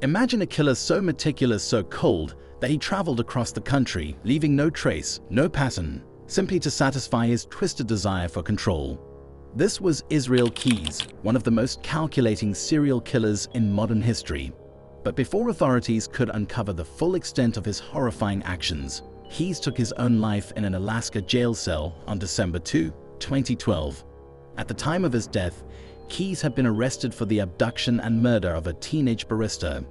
Imagine a killer so meticulous, so cold, that he traveled across the country, leaving no trace, no pattern, simply to satisfy his twisted desire for control. This was Israel Keyes, one of the most calculating serial killers in modern history. But before authorities could uncover the full extent of his horrifying actions, Keyes took his own life in an Alaska jail cell on December 2, 2012. At the time of his death, Keyes had been arrested for the abduction and murder of a teenage barista.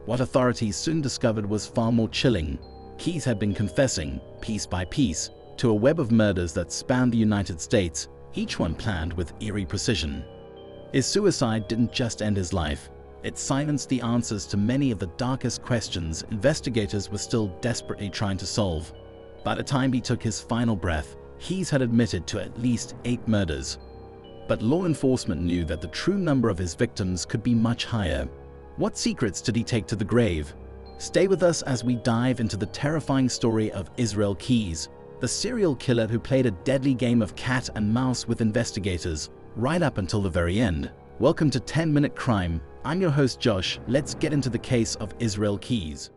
What authorities soon discovered was far more chilling. Keyes had been confessing, piece by piece, to a web of murders that spanned the United States, each one planned with eerie precision. His suicide didn't just end his life. It silenced the answers to many of the darkest questions investigators were still desperately trying to solve. By the time he took his final breath, Keyes had admitted to at least 8 murders. But law enforcement knew that the true number of his victims could be much higher. What secrets did he take to the grave? Stay with us as we dive into the terrifying story of Israel Keyes, the serial killer who played a deadly game of cat and mouse with investigators, right up until the very end. Welcome to 10-Minute Crime. I'm your host Josh. Let's get into the case of Israel Keyes.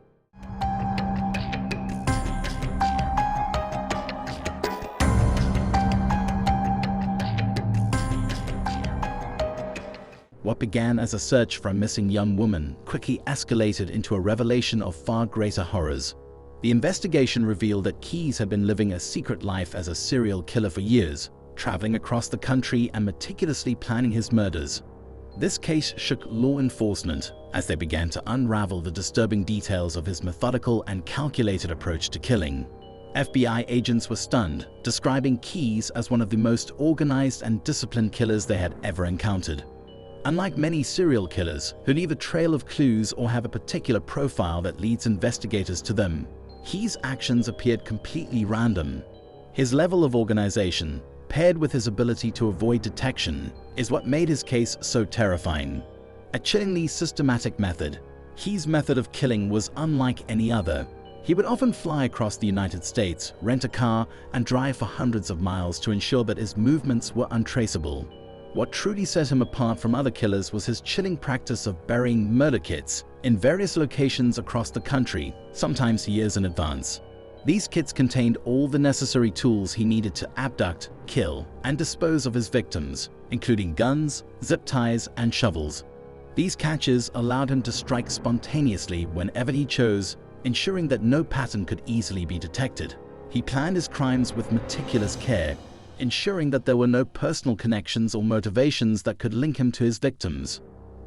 What began as a search for a missing young woman quickly escalated into a revelation of far greater horrors. The investigation revealed that Keyes had been living a secret life as a serial killer for years, traveling across the country and meticulously planning his murders. This case shook law enforcement as they began to unravel the disturbing details of his methodical and calculated approach to killing. FBI agents were stunned, describing Keyes as one of the most organized and disciplined killers they had ever encountered. Unlike many serial killers who leave a trail of clues or have a particular profile that leads investigators to them, Keyes' actions appeared completely random. His level of organization, paired with his ability to avoid detection, is what made his case so terrifying. A chillingly systematic method, Keyes' method of killing was unlike any other. He would often fly across the United States, rent a car, and drive for hundreds of miles to ensure that his movements were untraceable. What truly set him apart from other killers was his chilling practice of burying murder kits in various locations across the country, sometimes years in advance. These kits contained all the necessary tools he needed to abduct, kill, and dispose of his victims, including guns, zip ties, and shovels. These caches allowed him to strike spontaneously whenever he chose, ensuring that no pattern could easily be detected. He planned his crimes with meticulous care, ensuring that there were no personal connections or motivations that could link him to his victims.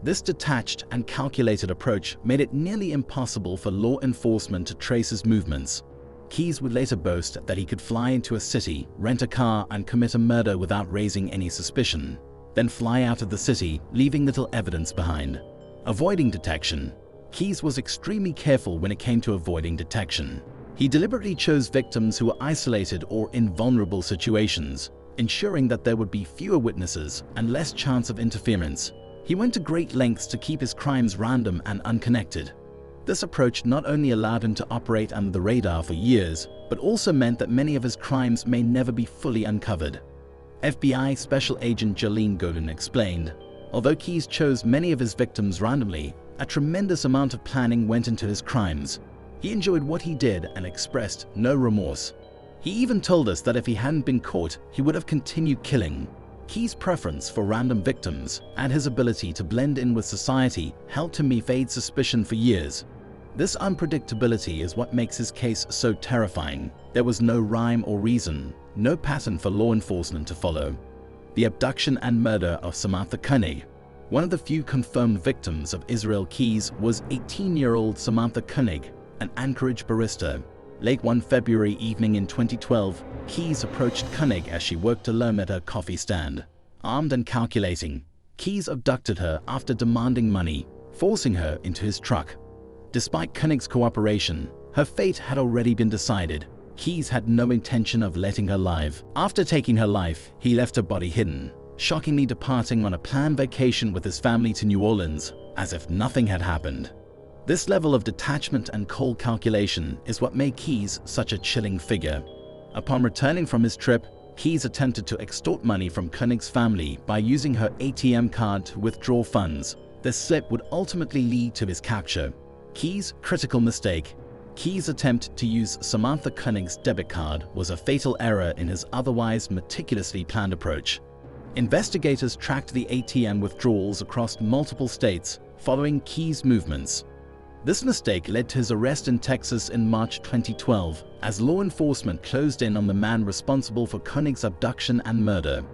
This detached and calculated approach made it nearly impossible for law enforcement to trace his movements. Keyes would later boast that he could fly into a city, rent a car, and commit a murder without raising any suspicion, then fly out of the city, leaving little evidence behind. Avoiding detection. Keyes was extremely careful when it came to avoiding detection. He deliberately chose victims who were isolated or in vulnerable situations, ensuring that there would be fewer witnesses and less chance of interference. He went to great lengths to keep his crimes random and unconnected. This approach not only allowed him to operate under the radar for years, but also meant that many of his crimes may never be fully uncovered. FBI Special Agent Jolene Godin explained, although Keyes chose many of his victims randomly, a tremendous amount of planning went into his crimes. He enjoyed what he did and expressed no remorse. He even told us that if he hadn't been caught, he would have continued killing. Keyes' preference for random victims and his ability to blend in with society helped him evade suspicion for years. This unpredictability is what makes his case so terrifying. There was no rhyme or reason, no pattern for law enforcement to follow. The abduction and murder of Samantha Koenig. One of the few confirmed victims of Israel Keyes was 18-year-old Samantha Koenig, an Anchorage barista. Late one February evening in 2012, Keyes approached Koenig as she worked alone at her coffee stand. Armed and calculating, Keyes abducted her after demanding money, forcing her into his truck. Despite Koenig's cooperation, her fate had already been decided. Keyes had no intention of letting her live. After taking her life, he left her body hidden, shockingly departing on a planned vacation with his family to New Orleans, as if nothing had happened. This level of detachment and cold calculation is what made Keyes such a chilling figure. Upon returning from his trip, Keyes attempted to extort money from Koenig's family by using her ATM card to withdraw funds, This slip would ultimately lead to his capture. Key's critical mistake. Key's attempt to use Samantha Koenig's debit card was a fatal error in his otherwise meticulously planned approach. Investigators tracked the ATM withdrawals across multiple states following Key's movements. This mistake led to his arrest in Texas in March 2012 as law enforcement closed in on the man responsible for Koenig's abduction and murder.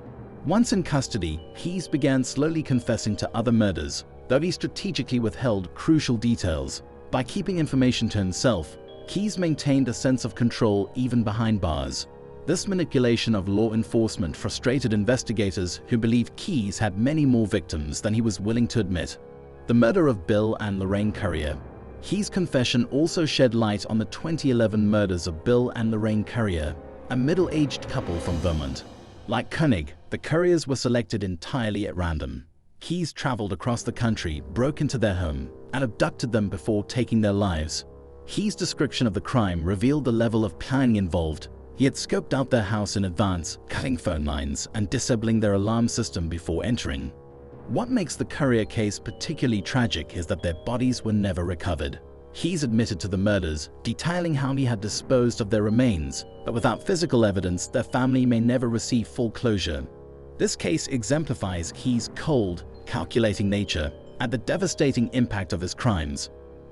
Once in custody, Keyes began slowly confessing to other murders, though he strategically withheld crucial details. By keeping information to himself, Keyes maintained a sense of control even behind bars. This manipulation of law enforcement frustrated investigators who believed Keyes had many more victims than he was willing to admit. The murder of Bill and Lorraine Currier. Keyes' confession also shed light on the 2011 murders of Bill and Lorraine Currier, a middle-aged couple from Vermont. Like Koenig, the Curriers were selected entirely at random. Keyes traveled across the country, broke into their home, and abducted them before taking their lives. Keyes' description of the crime revealed the level of planning involved. He had scoped out their house in advance, cutting phone lines and disabling their alarm system before entering. What makes the Currier case particularly tragic is that their bodies were never recovered. Keyes admitted to the murders, detailing how he had disposed of their remains, but without physical evidence, their family may never receive full closure. This case exemplifies Keyes' cold, calculating nature and the devastating impact of his crimes.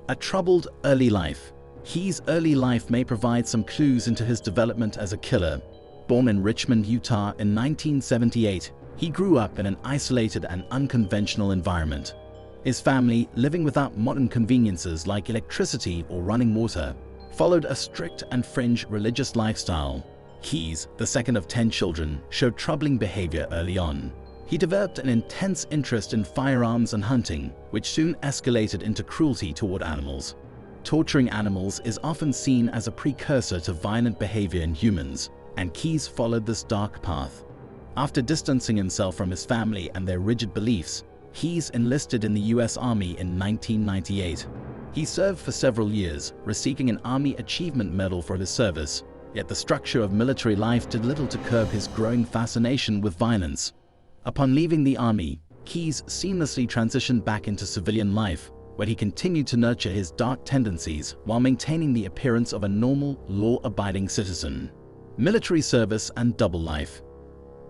A troubled early life. Keyes' early life may provide some clues into his development as a killer. Born in Richmond, Utah in 1978, he grew up in an isolated and unconventional environment. His family, living without modern conveniences like electricity or running water, followed a strict and fringe religious lifestyle. Keyes, the second of 10 children, showed troubling behavior early on. He developed an intense interest in firearms and hunting, which soon escalated into cruelty toward animals. Torturing animals is often seen as a precursor to violent behavior in humans, and Keyes followed this dark path. After distancing himself from his family and their rigid beliefs, Keyes enlisted in the U.S. Army in 1998. He served for several years, receiving an Army Achievement Medal for his service, yet the structure of military life did little to curb his growing fascination with violence. Upon leaving the Army, Keyes seamlessly transitioned back into civilian life, where he continued to nurture his dark tendencies while maintaining the appearance of a normal, law-abiding citizen. Military service and double life.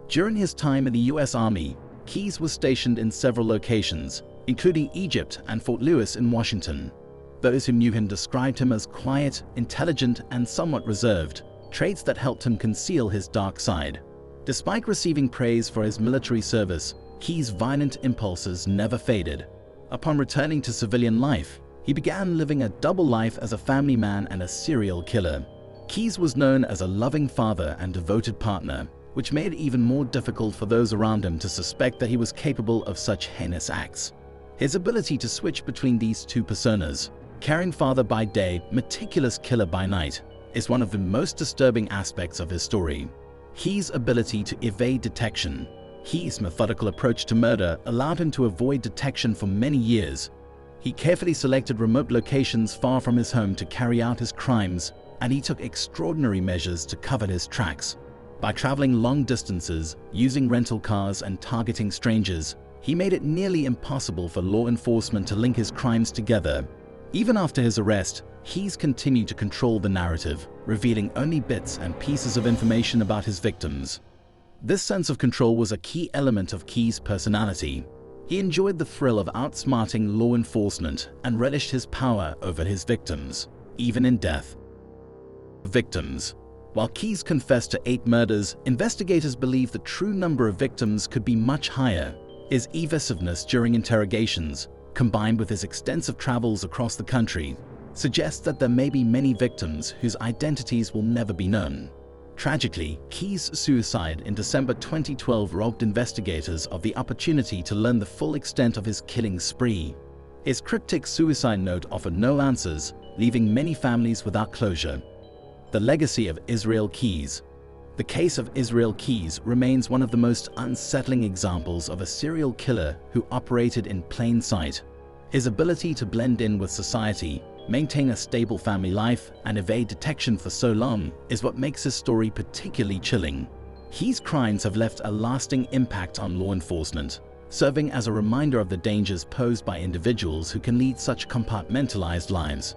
During his time in the U.S. Army, Keyes was stationed in several locations, including Egypt and Fort Lewis in Washington. Those who knew him described him as quiet, intelligent, and somewhat reserved, traits that helped him conceal his dark side. Despite receiving praise for his military service, Keyes' violent impulses never faded. Upon returning to civilian life, he began living a double life as a family man and a serial killer. Keyes was known as a loving father and devoted partner, which made it even more difficult for those around him to suspect that he was capable of such heinous acts. His ability to switch between these two personas, caring father by day, meticulous killer by night, is one of the most disturbing aspects of his story. Keyes' ability to evade detection. Keyes' methodical approach to murder allowed him to avoid detection for many years. He carefully selected remote locations far from his home to carry out his crimes, and he took extraordinary measures to cover his tracks. By traveling long distances, using rental cars, and targeting strangers, he made it nearly impossible for law enforcement to link his crimes together. Even after his arrest, Keyes continued to control the narrative, revealing only bits and pieces of information about his victims. This sense of control was a key element of Keyes' personality. He enjoyed the thrill of outsmarting law enforcement and relished his power over his victims, even in death. Victims. While Keyes confessed to 8 murders, investigators believe the true number of victims could be much higher. His evasiveness during interrogations, combined with his extensive travels across the country, suggests that there may be many victims whose identities will never be known. Tragically, Keyes' suicide in December 2012 robbed investigators of the opportunity to learn the full extent of his killing spree. His cryptic suicide note offered no answers, leaving many families without closure. The legacy of Israel Keyes. The case of Israel Keyes remains one of the most unsettling examples of a serial killer who operated in plain sight. His ability to blend in with society, maintain a stable family life, and evade detection for so long is what makes his story particularly chilling. Keyes' crimes have left a lasting impact on law enforcement. serving as a reminder of the dangers posed by individuals who can lead such compartmentalized lives.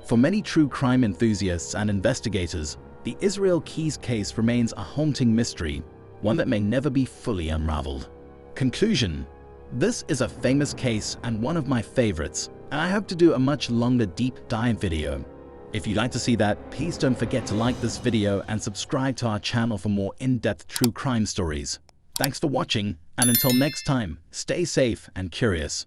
For many true crime enthusiasts and investigators, the Israel Keys case remains a haunting mystery, one that may never be fully unraveled. Conclusion: this is a famous case and one of my favorites, and I hope to do a much longer deep dive video. If you'd like to see that, please don't forget to like this video and subscribe to our channel for more in-depth true crime stories. Thanks for watching, and until next time, stay safe and curious.